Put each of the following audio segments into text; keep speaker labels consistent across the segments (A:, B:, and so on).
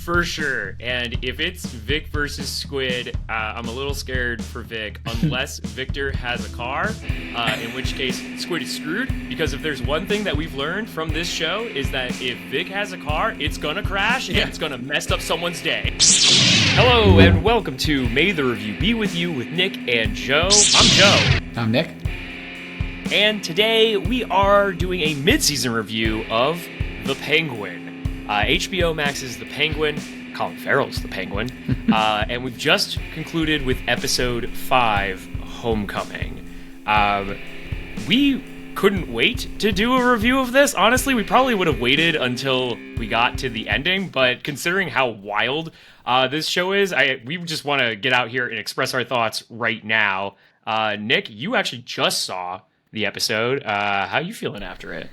A: For sure. And if it's Vic versus Squid, I'm a little scared for Vic, unless Victor has a car, in which case Squid is screwed. Because if there's one thing that we've learned from this show is that if Vic has a car, it's gonna crash and it's gonna mess up someone's day. Hello and welcome to May the Review Be With You with Nick and Joe. I'm Joe.
B: I'm Nick.
A: And today we are doing a mid-season review of The Penguin. HBO Max's The Penguin, Colin Farrell's The Penguin, and we've just concluded with episode 5, Homecoming. We couldn't wait to do a review of this. Honestly, we probably would have waited until we got to the ending, but considering how wild this show is, we just want to get out here and express our thoughts right now. Nick, you actually just saw the episode. How you feeling after it?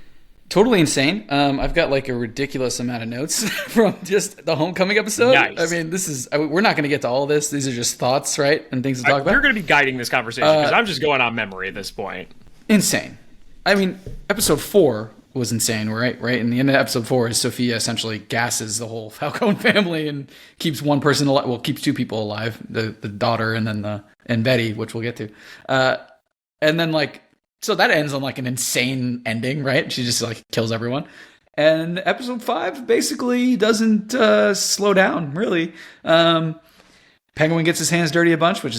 B: Totally insane. I've got like a ridiculous amount of notes from just the Homecoming episode.
A: Nice.
B: I mean, we're not going to get to all of this. These are just thoughts, right? And things to talk about.
A: You're going to be guiding this conversation because I'm just going on memory at this point.
B: Insane. I mean, episode 4 was insane, right? And the end of episode 4 is Sophia essentially gasses the whole Falcone family and keeps one person alive. Well, keeps two people alive, the daughter and then and Betty, which we'll get to. And then so that ends on like an insane ending, right? She just like kills everyone. And episode 5 basically doesn't slow down, really. Penguin gets his hands dirty a bunch, which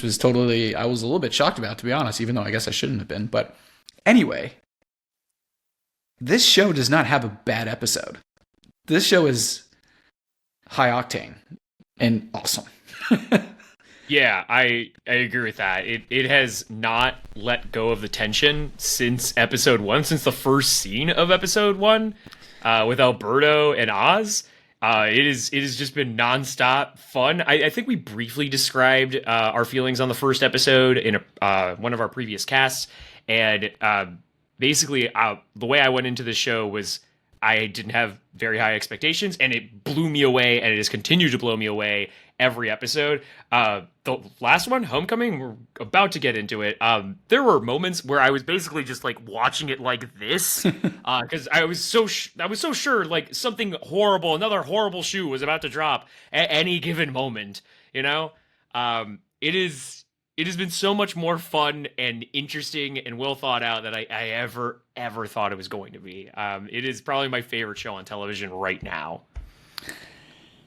B: was totally, I was a little bit shocked about, to be honest, even though I guess I shouldn't have been. But anyway, this show does not have a bad episode. This show is high octane and awesome.
A: Yeah, I agree with that. It has not let go of the tension since episode 1, since the first scene of episode 1 with Alberto and Oz. It has just been nonstop fun. I think we briefly described our feelings on the first episode in one of our previous casts, and basically the way I went into this show was I didn't have very high expectations, and it blew me away, and it has continued to blow me away every episode. The last one, Homecoming, we're about to get into it. There were moments where I was basically just like watching it like this, because I was so sure like something horrible, another horrible shoe was about to drop at any given moment. You know, it has been so much more fun and interesting and well thought out than I ever thought it was going to be. It is probably my favorite show on television right now.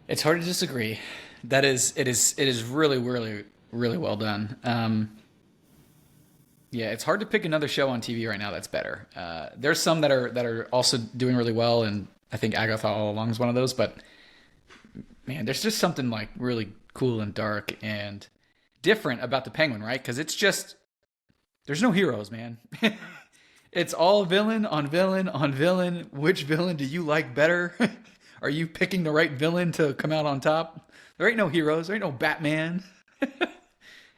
B: It's hard to disagree. It is really, really, really well done. Yeah, it's hard to pick another show on TV right now that's better. There's some that are also doing really well, and I think Agatha All Along is one of those. But man, there's just something like really cool and dark and different about the Penguin, right? Because it's just there's no heroes, man. It's all villain on villain on villain. Which villain do you like better? Are you picking the right villain to come out on top? There ain't no heroes. There ain't no Batman.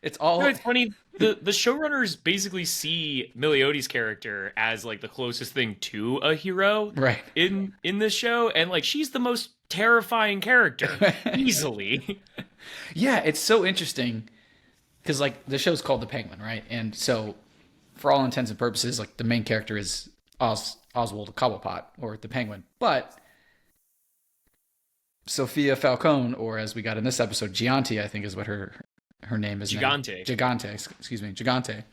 B: It's all.
A: No, it's funny. The showrunners basically see Miliotti's character as like the closest thing to a hero,
B: right?
A: In this show, and like she's the most terrifying character easily.
B: Yeah, it's so interesting because like the show's called The Penguin, right? And so, for all intents and purposes, like the main character is Oswald Cobblepot or the Penguin, but Sophia Falcone, or as we got in this episode, Gianti, I think is what her name is.
A: Gigante.
B: Gigante.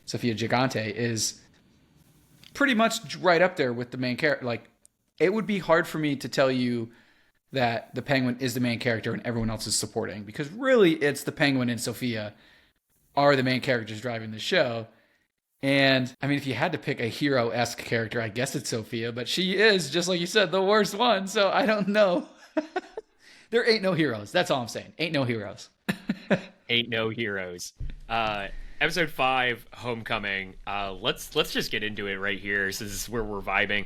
B: Sophia Gigante is pretty much right up there with the main character. Like, it would be hard for me to tell you that the Penguin is the main character and everyone else is supporting, because really it's the Penguin and Sophia are the main characters driving the show. And I mean, if you had to pick a hero-esque character, I guess it's Sophia, but she is, just like you said, the worst one. So I don't know. There ain't no heroes. That's all I'm saying. Ain't no heroes.
A: Ain't no heroes. Episode 5, Homecoming. Let's just get into it right here. So this is where we're vibing.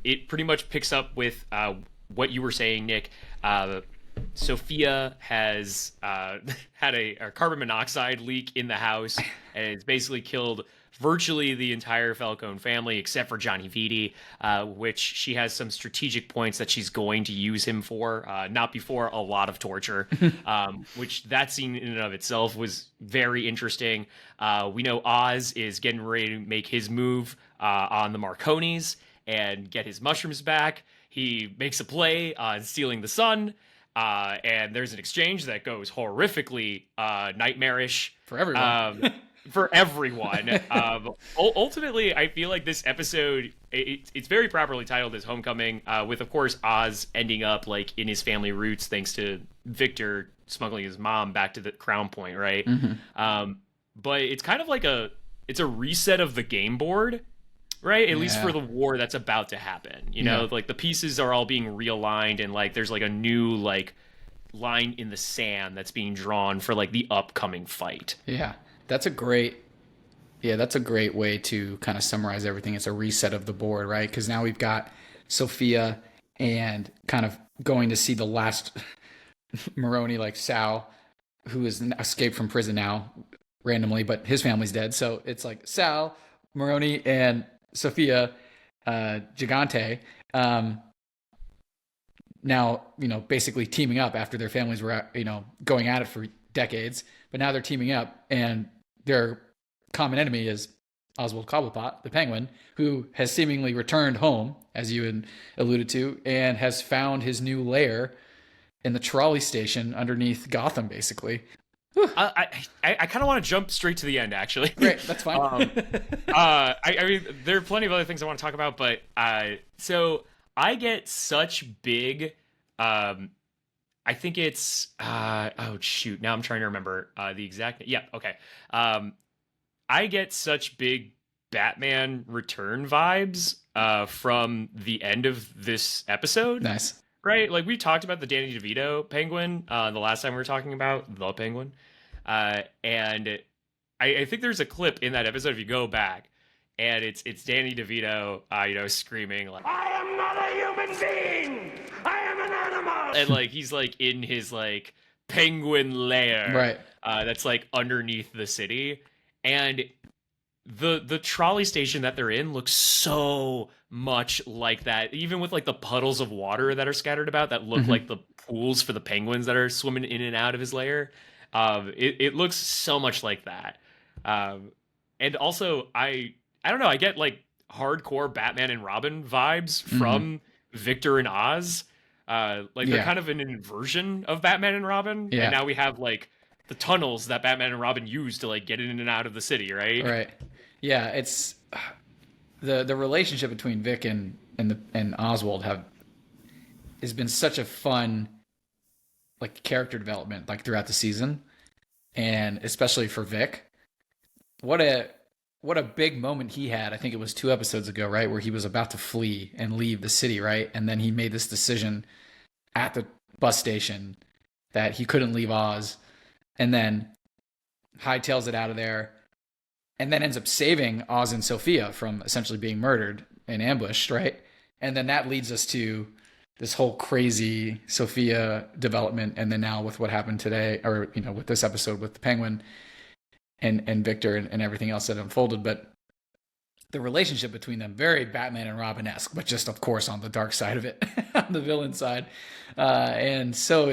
A: It pretty much picks up with what you were saying, Nick. Sophia has had a carbon monoxide leak in the house, and it's basically killed virtually the entire Falcone family except for Johnny Vitti, which she has some strategic points that she's going to use him for, not before a lot of torture, which that scene in and of itself was very interesting. We know Oz is getting ready to make his move on the Marconis and get his mushrooms back. he makes a play on stealing the sun, and there's an exchange that goes horrifically nightmarish
B: For everyone.
A: for everyone. Ultimately, I feel like this episode it's very properly titled as Homecoming, with of course Oz ending up like in his family roots thanks to Victor smuggling his mom back to the Crown Point, right? But it's kind of like it's a reset of the game board, right? At least for the war that's about to happen. You know, like the pieces are all being realigned, and like there's like a new like line in the sand that's being drawn for like the upcoming fight.
B: That's a great way to kind of summarize everything. It's a reset of the board, right? Because now we've got Sophia and kind of going to see the last Maroni, like Sal, who has escaped from prison now randomly, but his family's dead. So it's like Sal, Maroni, and Sophia Gigante now, basically teaming up after their families were, going at it for decades. But now they're teaming up, and their common enemy is Oswald Cobblepot, the Penguin, who has seemingly returned home, as you had alluded to, and has found his new lair in the trolley station underneath Gotham, basically.
A: I kind of want to jump straight to the end, actually.
B: Great, that's fine.
A: I mean, there are plenty of other things I want to talk about, but so I get such big. I think it's oh shoot, now I'm trying to remember the exact. Yeah, okay. I get such big Batman Return vibes from the end of this episode.
B: Nice.
A: Right? Like we talked about the Danny DeVito Penguin the last time we were talking about the Penguin. And I think there's a clip in that episode if you go back, and it's Danny DeVito screaming like, "I am not a human being! I am an animal!" And like he's like in his like penguin lair.
B: Right.
A: That's like underneath the city. And the trolley station that they're in looks so much like that, even with like the puddles of water that are scattered about that look like the pools for the penguins that are swimming in and out of his lair. It looks so much like that. And also I don't know, I get like hardcore Batman and Robin vibes from Victor and Oz. Like they're kind of an inversion of Batman and Robin. And now we have like the tunnels that Batman and Robin use to like get in and out of the city, right?
B: Right. Yeah, it's the relationship between Vic and Oswald has been such a fun like character development like throughout the season, and especially for Vic. What a big moment he had. I think it was 2 episodes ago, right, where he was about to flee and leave the city, right? And then he made this decision at the bus station that he couldn't leave Oz, and then hightails it out of there, and then ends up saving Oz and Sophia from essentially being murdered and ambushed, right? And then that leads us to this whole crazy Sophia development, and then now with what happened today, or with this episode with the Penguin and Victor and everything else that unfolded. But the relationship between them, very Batman and Robin-esque, but just of course on the dark side of it, on the villain side. And so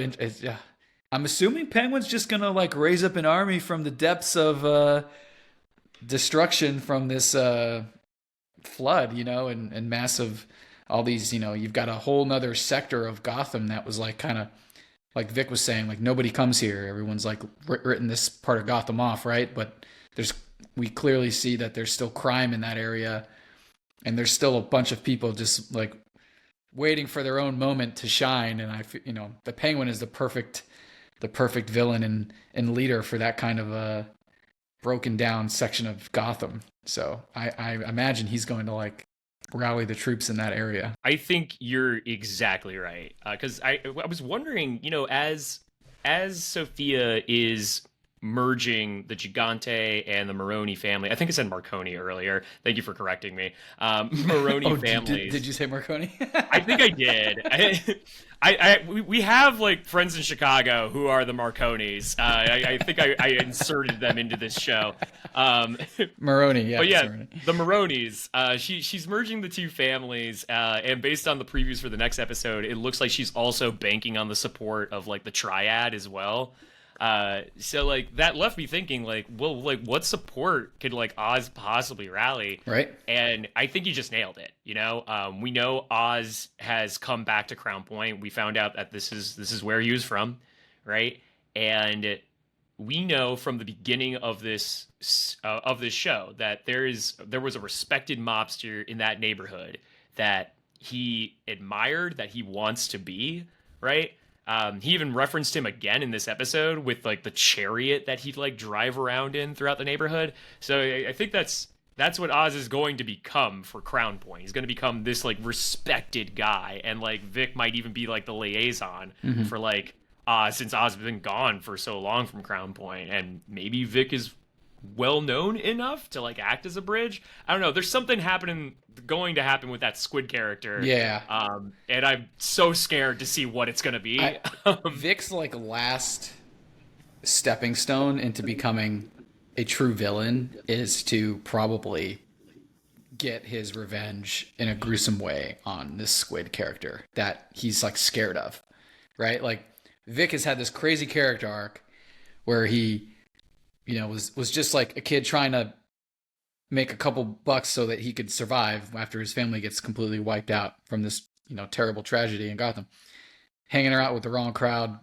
B: I'm assuming Penguin's just gonna like raise up an army from the depths of destruction from this flood, and massive, all these, you've got a whole nother sector of Gotham that was like kind of like Vic was saying, like nobody comes here. Everyone's like written this part of Gotham off, right? But we clearly see that there's still crime in that area, and there's still a bunch of people just like waiting for their own moment to shine. And the Penguin is the perfect villain and leader for that kind of a broken down section of Gotham. So I imagine he's going to like rally the troops in that area.
A: I think you're exactly right. Because I was wondering, as Sophia is merging the Gigante and the Maroni family. I think I said Marconi earlier. Thank you for correcting me. Maroni families.
B: Did you say Marconi?
A: I think I did. We have like friends in Chicago who are the Marconis. I think I inserted them into this show.
B: Maroni, yeah.
A: But yeah,
B: Maroni.
A: The Maronis. She's merging the two families, and based on the previews for the next episode, it looks like she's also banking on the support of like the Triad as well. So like that left me thinking like, well, like what support could like Oz possibly rally?
B: Right.
A: And I think you just nailed it. We know Oz has come back to Crown Point. We found out that this is where he was from, right? And we know from the beginning of this show that there was a respected mobster in that neighborhood that he admired, that he wants to be, right? He even referenced him again in this episode with like the chariot that he'd like drive around in throughout the neighborhood. So I think that's what Oz is going to become for Crown Point. He's going to become this like respected guy, and like Vic might even be like the liaison for like since Oz has been gone for so long from Crown Point, and maybe Vic is well known enough to like act as a bridge. I don't know. There's something going to happen with that Squid character.
B: Yeah.
A: And I'm so scared to see what it's going to be.
B: Vic's like last stepping stone into becoming a true villain is to probably get his revenge in a gruesome way on this Squid character that he's like scared of, right? Like Vic has had this crazy character arc where he, was just like a kid trying to make a couple bucks so that he could survive after his family gets completely wiped out from this, terrible tragedy in Gotham, hanging around with the wrong crowd.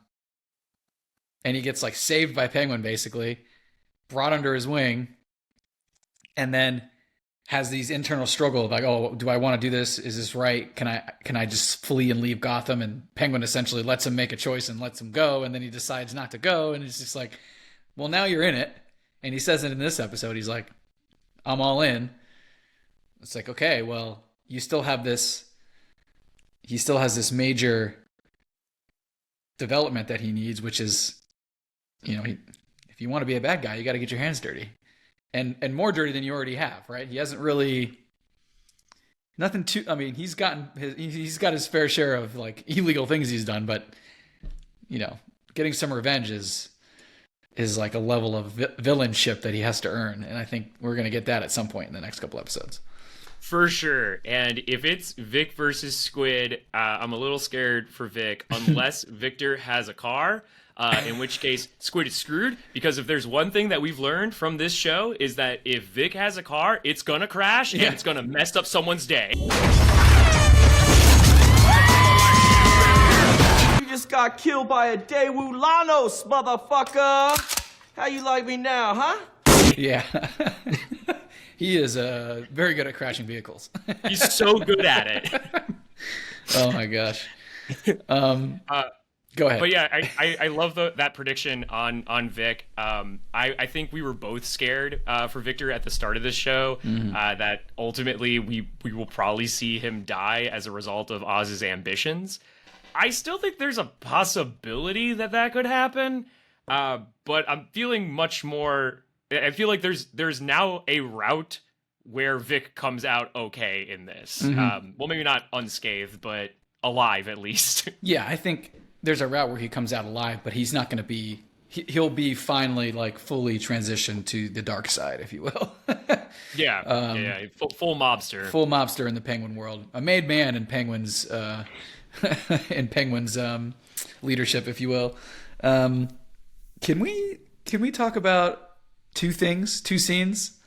B: And he gets like saved by Penguin, basically brought under his wing, and then has these internal struggle like, oh, do I want to do this? Is this right? Can I just flee and leave Gotham? And Penguin essentially lets him make a choice and lets him go. And then he decides not to go. And it's just like, well, now you're in it. And he says it in this episode. He's like, I'm all in. It's like, okay, well, he still has this major development that he needs, which is, if you want to be a bad guy, you got to get your hands dirty. And more dirty than you already have, right? He hasn't really nothing too. I mean, he's got his fair share of like illegal things he's done, but getting some revenge is like a level of villainship that he has to earn, and I think we're gonna get that at some point in the next couple episodes.
A: For sure. And if it's Vic versus Squid, I'm a little scared for Vic, unless Victor has a car. In which case, Squid is screwed, because if there's one thing that we've learned from this show is that if Vic has a car, it's gonna crash and it's gonna mess up someone's day.
C: You just got killed by a Daewoo Lanos, motherfucker! How you like me now, huh?
B: Yeah. He is very good at crashing vehicles.
A: He's so good at it.
B: Oh my gosh. Go ahead.
A: But yeah, I love that prediction on Vic. I think we were both scared for Victor at the start of this show, that ultimately we will probably see him die as a result of Oz's ambitions. I still think there's a possibility that could happen, but I'm feeling much more. I feel like there's now a route where Vic comes out okay in this. Well, maybe not unscathed, but alive at least.
B: Yeah, I think there's a route where he comes out alive, but he's not going to be. He'll be finally like fully transitioned to the dark side, if you will.
A: Yeah, full mobster.
B: Full mobster in the Penguin world, a made man in Penguin's leadership, if you will. Can we talk about two scenes?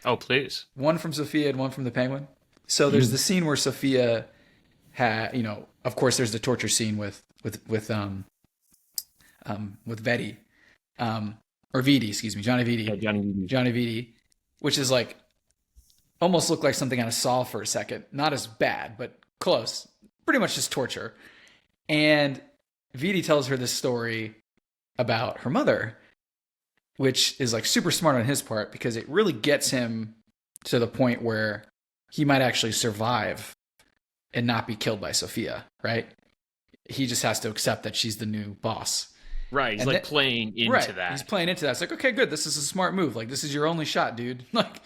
A: Oh, please.
B: One from Sophia and one from the Penguin. So there's the scene where Sophia of course there's the torture scene with Vetti, or Vitti, excuse me, Johnny Vitti.
A: Yeah,
B: Johnny Vitti, which is like almost looked like something out of Saw for a second. Not as bad, but close. Pretty much just torture. And Vitti tells her this story about her mother, which is like super smart on his part, because it really gets him to the point where he might actually survive and not be killed by Sophia, right? He just has to accept that she's the new boss.
A: Right, he's playing into that.
B: He's playing into that. It's like, okay, good. This is a smart move. Like, this is your only shot, dude. Like,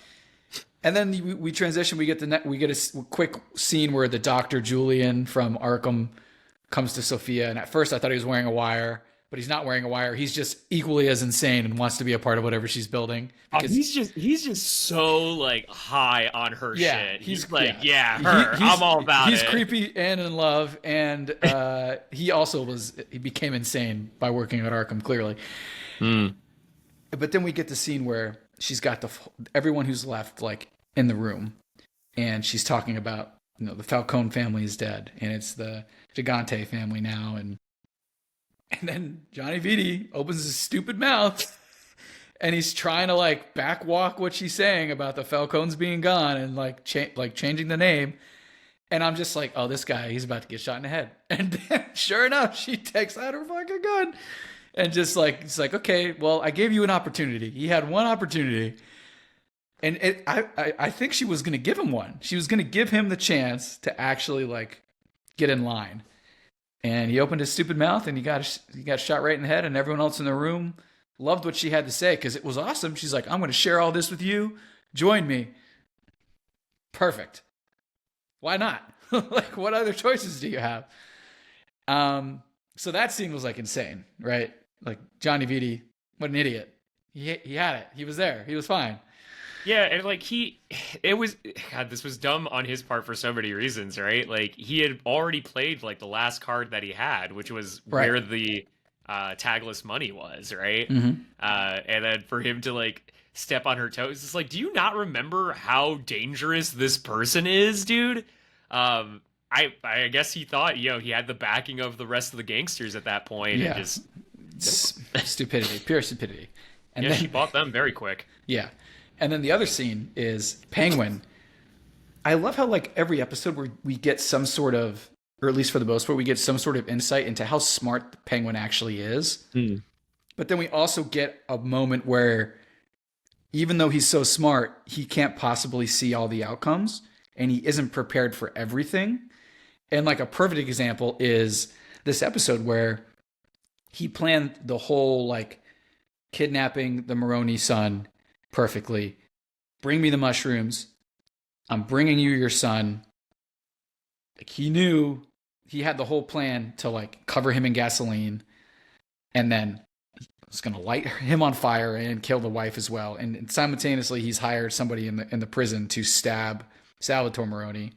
B: and then we transition. We get a quick scene where the Dr. Julian from Arkham comes to Sophia, and at first I thought he was wearing a wire, but he's not wearing a wire. He's just equally as insane and wants to be a part of whatever she's building.
A: Because he's just so like high on her shit. He's like, her. I'm all about it.
B: He's creepy and in love, and he became insane by working at Arkham, clearly. But then we get the scene where she's got everyone who's left like in the room, and she's talking about, the Falcone family is dead, and it's the Gigante family now, and then Johnny Vitti opens his stupid mouth, and he's trying to like backwalk what she's saying about the Falcones being gone and like changing the name, and I'm just like, oh, this guy, he's about to get shot in the head, and then, sure enough, she takes out her fucking gun, and just like it's like, okay, well, I gave you an opportunity. He had one opportunity. And I think she was going to give him one. She was going to give him the chance to actually like get in line. And he opened his stupid mouth, and he got shot right in the head. And everyone else in the room loved what she had to say because it was awesome. She's like, I'm going to share all this with you. Join me. Perfect. Why not? Like, what other choices do you have? So that scene was like insane, right? Like Johnny Vitti, what an idiot. He had it. He was there. He was fine.
A: Yeah, and like this was dumb on his part for so many reasons, right? Like he had already played like the last card that he had, which was where the tagless money was, right?
B: Mm-hmm.
A: And then for him to like step on her toes, it's like, do you not remember how dangerous this person is, dude? I guess he thought, he had the backing of the rest of the gangsters at that point.
B: Yeah.
A: And just
B: stupidity, pure stupidity. And
A: then
B: then
A: she bought them very quick.
B: Yeah. And then the other scene is Penguin. I love how like every episode where we get some sort of, or at least for the most part, we get some sort of insight into how smart the Penguin actually is. But then we also get a moment where even though he's so smart, he can't possibly see all the outcomes, and he isn't prepared for everything. And like a perfect example is this episode where he planned the whole like kidnapping the Maroney son perfectly. Bring me the mushrooms. I'm bringing you your son. Like he knew he had the whole plan to like cover him in gasoline, and then was going to light him on fire and kill the wife as well. And simultaneously, he's hired somebody in the prison to stab Salvatore Maroni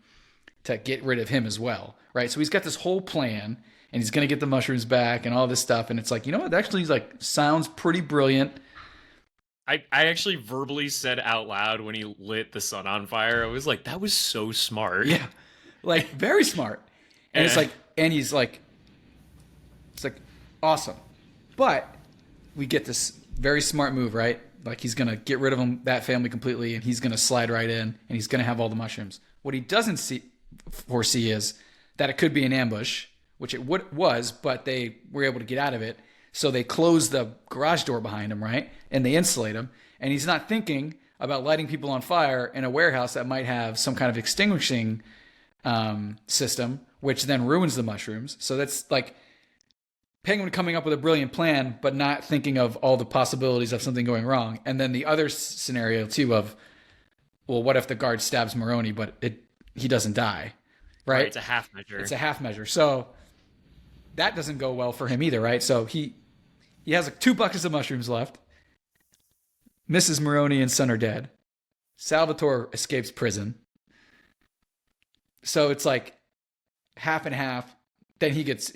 B: to get rid of him as well, right? So he's got this whole plan, and he's going to get the mushrooms back and all this stuff. And it's like, what? Actually, he's like, sounds pretty brilliant.
A: I actually verbally said out loud when he lit the sun on fire, I was like, that was so smart.
B: Yeah, like very smart. And it's like, and he's like, it's like awesome. But we get this very smart move, right? Like he's going to get rid of that family completely, and he's going to slide right in, and he's going to have all the mushrooms. What he doesn't foresee is that it could be an ambush, which it was, but they were able to get out of it. So they close the garage door behind him, right? And they insulate him. And he's not thinking about lighting people on fire in a warehouse that might have some kind of extinguishing system, which then ruins the mushrooms. So that's like Penguin coming up with a brilliant plan, but not thinking of all the possibilities of something going wrong. And then the other scenario, too, of, well, what if the guard stabs Maroni, but he doesn't die, right?
A: It's a half measure.
B: It's a half measure. So that doesn't go well for him either, right? So he has like 2 buckets of mushrooms left. Mrs. Maroni and son are dead. Salvatore escapes prison. So it's like half and half. Then he gets,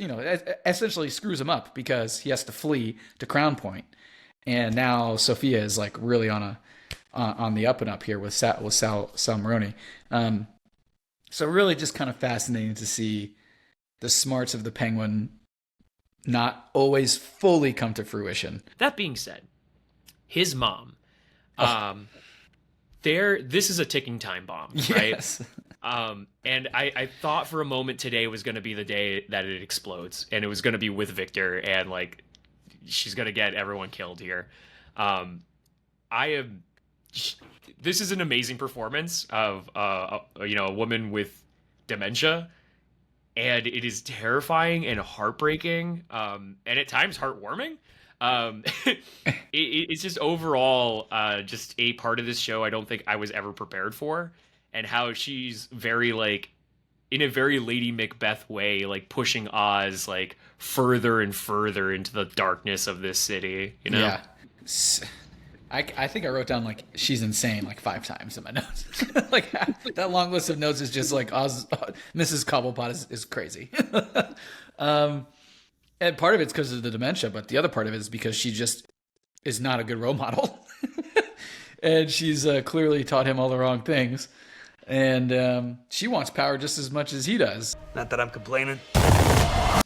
B: essentially screws him up because he has to flee to Crown Point. And now Sophia is like really on the up and up here with Sal Maroni. So really just kind of fascinating to see the smarts of the Penguin not always fully come to fruition.
A: That being said, his mom, this is a ticking time bomb, right?
B: Yes.
A: And I thought for a moment today was going to be the day that it explodes, and it was going to be with Victor, and like she's going to get everyone killed here. This is an amazing performance of a woman with dementia, and it is terrifying and heartbreaking, and at times heartwarming. It's just overall just a part of this show I don't think I was ever prepared for, and how she's very like in a very Lady Macbeth way, like pushing Oz like further and further into the darkness of this city, you know?
B: Yeah. I think I wrote down like she's insane like 5 times in my notes. Like that long list of notes is just like Mrs. Cobblepot is crazy. And part of it's because of the dementia, but the other part of it is because she just is not a good role model. And she's clearly taught him all the wrong things. And she wants power just as much as he does.
D: Not that I'm complaining.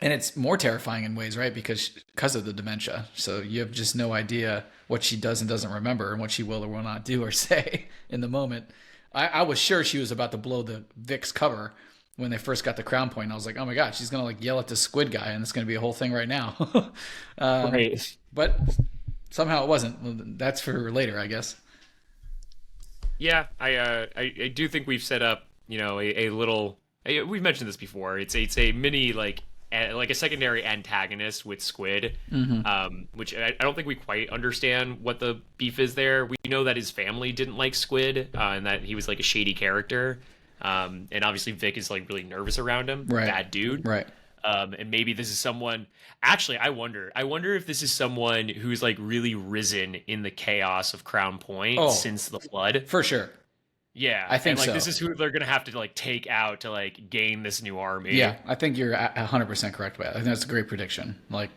B: And it's more terrifying in ways, right? Because of the dementia. So you have just no idea what she does and doesn't remember and what she will or will not do or say in the moment. I was sure she was about to blow the Vic's cover when they first got the crown point. I was like, oh my God, she's going to like yell at the squid guy and it's going to be a whole thing right now.
A: Right.
B: But somehow it wasn't. That's for later, I guess.
A: Yeah, I do think we've set up, you know, a little. We've mentioned this before. It's a mini like a secondary antagonist with Squid, which I don't think we quite understand what the beef is there. We know that his family didn't like Squid, and that he was like a shady character, and obviously Vic is like really nervous around him.
B: Right.
A: Bad dude.
B: Right.
A: And maybe this is someone. Actually, I wonder if this is someone who's like really risen in the chaos of Crown Point since the flood.
B: For sure.
A: Yeah,
B: I think
A: and, like,
B: so.
A: This is who they're gonna have to like take out to like gain this new army.
B: Yeah, I think you're 100% correct with that. I think that's a great prediction. Like,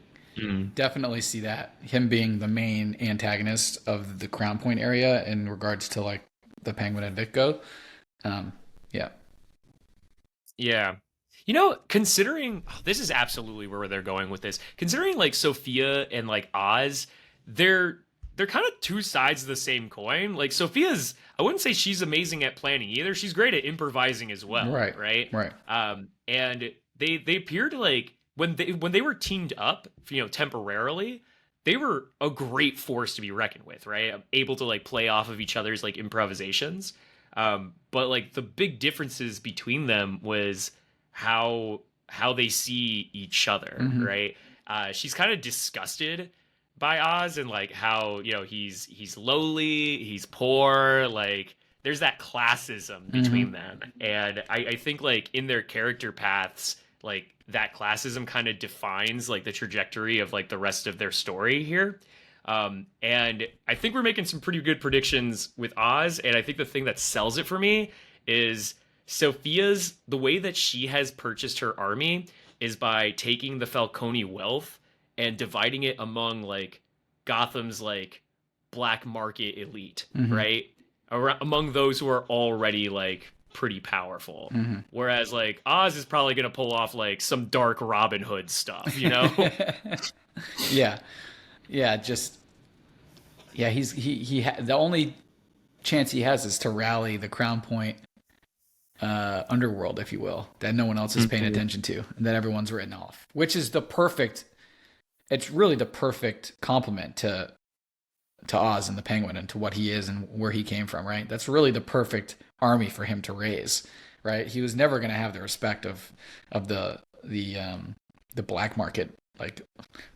B: definitely see that him being the main antagonist of the Crown Point area in regards to like the Penguin and Vic go. Yeah.
A: Yeah. You know, considering this is absolutely where they're going with this. Considering like Sophia and like Oz, they're kind of two sides of the same coin. Like Sophia's, I wouldn't say she's amazing at planning either. She's great at improvising as well. Right.
B: Right.
A: And they appear to like when they were teamed up, you know, temporarily, they were a great force to be reckoned with, right? Able to like play off of each other's like improvisations. But like the big differences between them was how they see each other, right? She's kind of disgusted by Oz and like how, you know, he's lowly, he's poor, like there's that classism between them. And I think like in their character paths, like that classism kind of defines like the trajectory of like the rest of their story here. And I think we're making some pretty good predictions with Oz. And I think the thing that sells it for me is Sophia's, the way that she has purchased her army is by taking the Falcone wealth and dividing it among like Gotham's like black market elite, right? Among those who are already like pretty powerful. Whereas like Oz is probably going to pull off like some dark Robin Hood stuff, you know?
B: Yeah. Just the only chance he has is to rally the Crown Point underworld, if you will, that no one else is paying attention to, and that everyone's written off, which is it's really the perfect complement to Oz and the Penguin and to what he is and where he came from, right? That's really the perfect army for him to raise, right? He was never going to have the respect of the black market like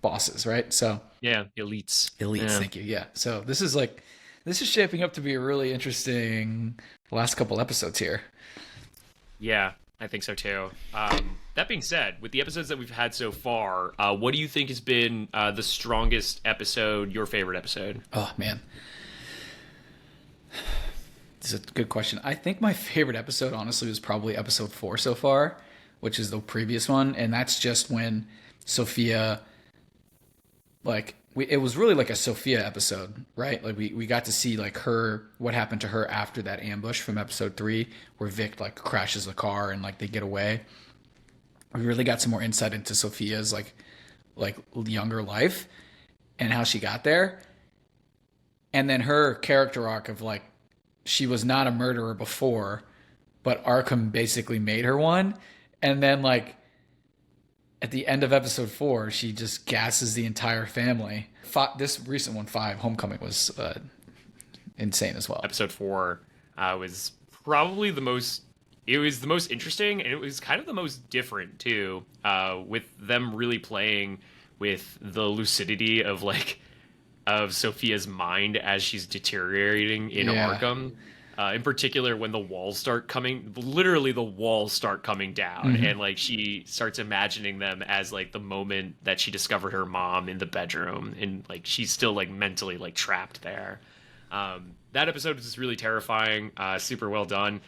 B: bosses, right? So
A: yeah, elites,
B: yeah. Thank you. Yeah. So this is shaping up to be a really interesting last couple episodes here.
A: Yeah, I think so too. That being said, with the episodes that we've had so far, what do you think has been the strongest episode, your favorite episode?
B: Oh, man. This is a good question. I think my favorite episode, honestly, was probably episode 4 so far, which is the previous one. And that's just when Sophia, like, it was really like a Sophia episode, right? Like we got to see like what happened to her after that ambush from episode 3, where Vic like crashes the car and like they get away. We really got some more insight into Sophia's like younger life and how she got there. And then her character arc of like, she was not a murderer before, but Arkham basically made her one. And then like, at the end of episode 4, she just gasses the entire family. This recent one, 5, Homecoming, was insane as well.
A: Episode 4 was probably the most interesting, and it was kind of the most different too, with them really playing with the lucidity of Sophia's mind as she's deteriorating in Arkham. In particular, when the walls start coming, literally the walls start coming down, and like she starts imagining them as like the moment that she discovered her mom in the bedroom, and like she's still like mentally like trapped there. That episode is just really terrifying. Super well done.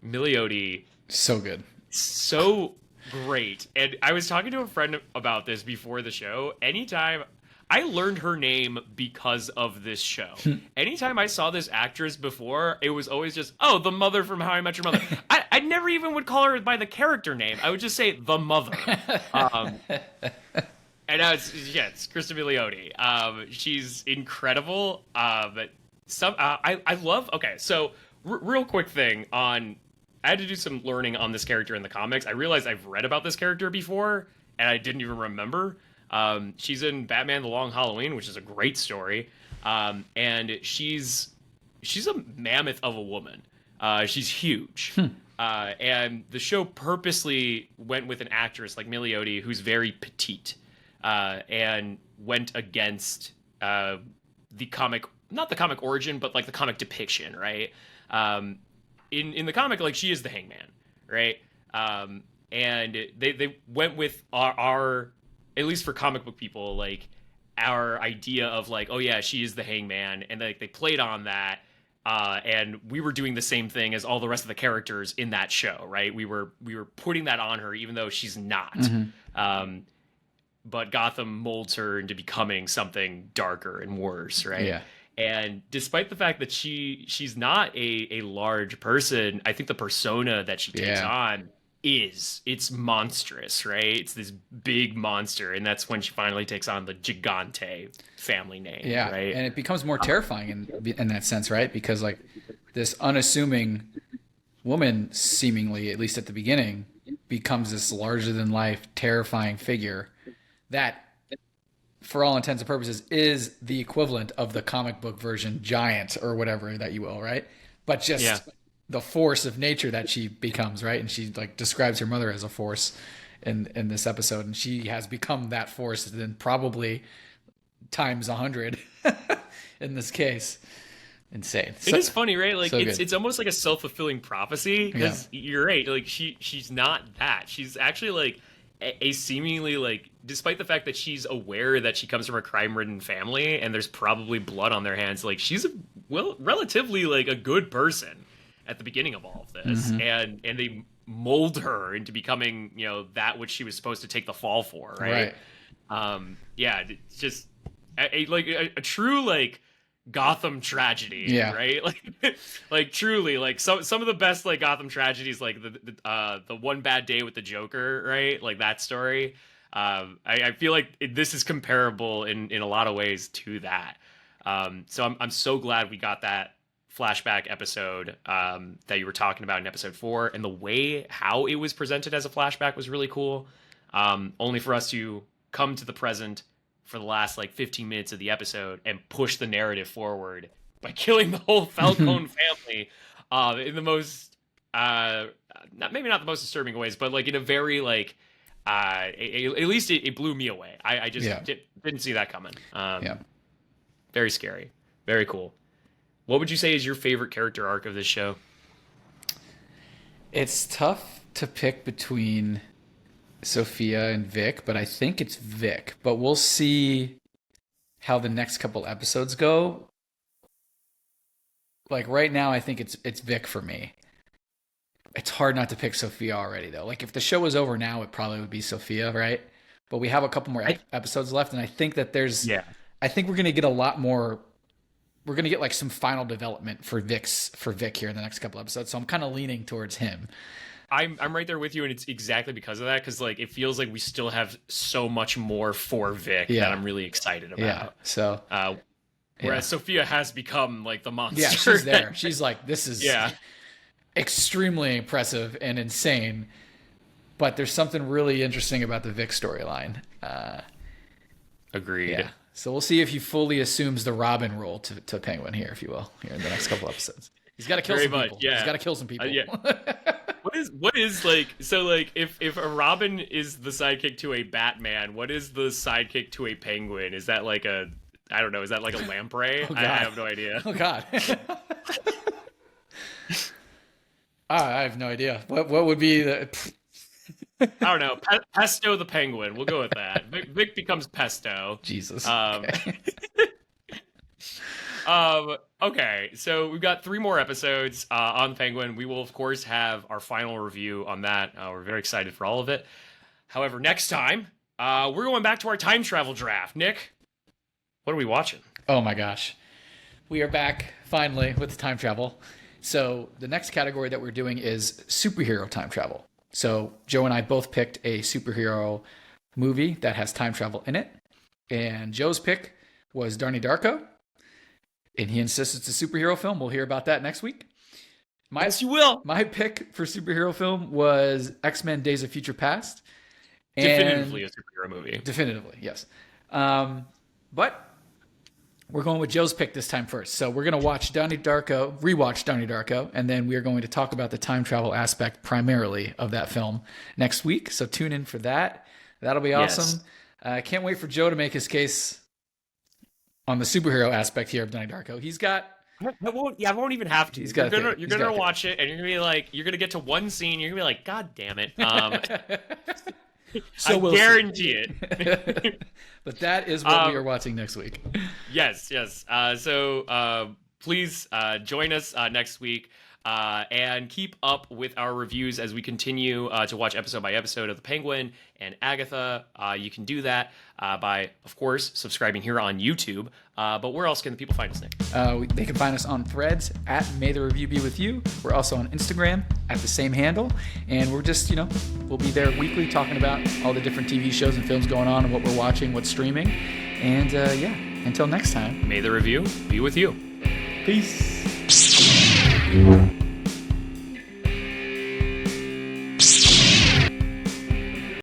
A: Milioti,
B: So good.
A: so great. And I was talking to a friend about this before the show. Anytime I learned her name because of this show. Anytime I saw this actress before, it was always just, oh, the mother from How I Met Your Mother. I never even would call her by the character name. I would just say the mother. And now it's Kristen Milioti. She's incredible. But I love. Okay, so real quick thing on. I had to do some learning on this character in the comics. I realized I've read about this character before, and I didn't even remember. She's in Batman: The Long Halloween, which is a great story, and she's a mammoth of a woman. She's huge, and the show purposely went with an actress like Milioti, who's very petite, and went against the comic, not the comic origin, but like the comic depiction, right? In the comic, like she is the Hangman, right? And they went with our at least for comic book people, like our idea of like, oh yeah, she is the Hangman, and like they played on that, and we were doing the same thing as all the rest of the characters in that show, right? We were putting that on her, even though she's not. But Gotham molds her into becoming something darker and worse, right?
B: Yeah.
A: And despite the fact that she's not a large person, I think the persona that she takes on it's monstrous, right? It's this big monster, and that's when she finally takes on the Gigante family name, right?
B: And it becomes more terrifying in that sense, right? Because like this unassuming woman, seemingly, at least at the beginning, becomes this larger than life, terrifying figure that, for all intents and purposes, is the equivalent of the comic book version giant or whatever that you will, right? But just the force of nature that she becomes, right? And she like describes her mother as a force in this episode, and she has become that force, then probably times 100 in this case. Insane.
A: It is funny, right? Like
B: so
A: it's almost like a self-fulfilling prophecy, because you're right. Like she's not that. She's actually like a seemingly like, despite the fact that she's aware that she comes from a crime-ridden family and there's probably blood on their hands, like she's relatively like a good person at the beginning of all of this, and they mold her into becoming, you know, that which she was supposed to take the fall for, right? It's just a true like Gotham tragedy, right? Like truly, like some of the best like Gotham tragedies, like the One Bad Day with the Joker, right? Like that story. I feel like this is comparable in a lot of ways to that. So I'm so glad we got that flashback episode that you were talking about in episode 4, and the way how it was presented as a flashback was really cool. Only for us to come to the present for the last like 15 minutes of the episode and push the narrative forward by killing the whole Falcone family in the most maybe not the most disturbing ways, but like in a very like at least it blew me away. I just didn't see that coming. Very scary, very cool. What would you say is your favorite character arc of this show?
B: It's tough to pick between Sophia and Vic, but I think it's Vic. But we'll see how the next couple episodes go. Like right now, I think it's Vic for me. It's hard not to pick Sophia already, though. Like if the show was over now, it probably would be Sophia, right? But we have a couple more episodes left, and I think that there's... I think we're going to get a lot more... We're going to get like some final development for Vic here in the next couple episodes. So I'm kind of leaning towards him.
A: I'm right there with you, and it's exactly because of that, because like it feels like we still have so much more for Vic that I'm really excited about.
B: So
A: whereas Sophia has become like the monster.
B: Yeah, she's there. She's like, this is extremely impressive and insane. But there's something really interesting about the Vic storyline.
A: Agreed.
B: Yeah. So we'll see if he fully assumes the Robin role to Penguin here, if you will, here in the next couple episodes. He's got to kill some people. Yeah. He's got to kill some people.
A: What is like, so like if a Robin is the sidekick to a Batman, what is the sidekick to a Penguin? Is that like a I don't know. Is that like a lamprey? I have no idea.
B: Oh God. I have no idea. What would be the?
A: I don't know. Pesto the penguin. We'll go with that. Vic becomes Pesto.
B: Jesus.
A: Okay. Okay, so we've got 3 more episodes on Penguin. We will, of course, have our final review on that. We're very excited for all of it. However, next time, we're going back to our time travel draft. Nick, what are we watching?
B: Oh my gosh. We are back finally with the time travel. So the next category that we're doing is superhero time travel. So Joe and I both picked a superhero movie that has time travel in it. And Joe's pick was Donnie Darko. And he insists it's a superhero film. We'll hear about that next week.
A: Yes, you will.
B: My pick for superhero film was X-Men Days of Future Past.
A: Definitively a superhero movie.
B: Definitively, yes. But we're going with Joe's pick this time first. So we're going to rewatch Donnie Darko, and then we are going to talk about the time travel aspect primarily of that film next week. So tune in for that. That'll be awesome. I can't wait for Joe to make his case on the superhero aspect here of Donnie Darko. He's got...
A: I won't even have to. You're gonna watch it, and you're gonna be like, you're gonna get to one scene, you're gonna be like, God damn it. So I guarantee it.
B: But that is what we are watching next week.
A: Yes. So please join us next week and keep up with our reviews as we continue to watch episode by episode of The Penguin and Agatha. You can do that by, of course, subscribing here on YouTube. But where else can the people find us, Nick?
B: They can find us on Threads at May the Review Be With You. We're also on Instagram at the same handle. And we're just, we'll be there weekly talking about all the different TV shows and films going on and what we're watching, what's streaming. And until next time.
A: May the review be with you.
B: Peace.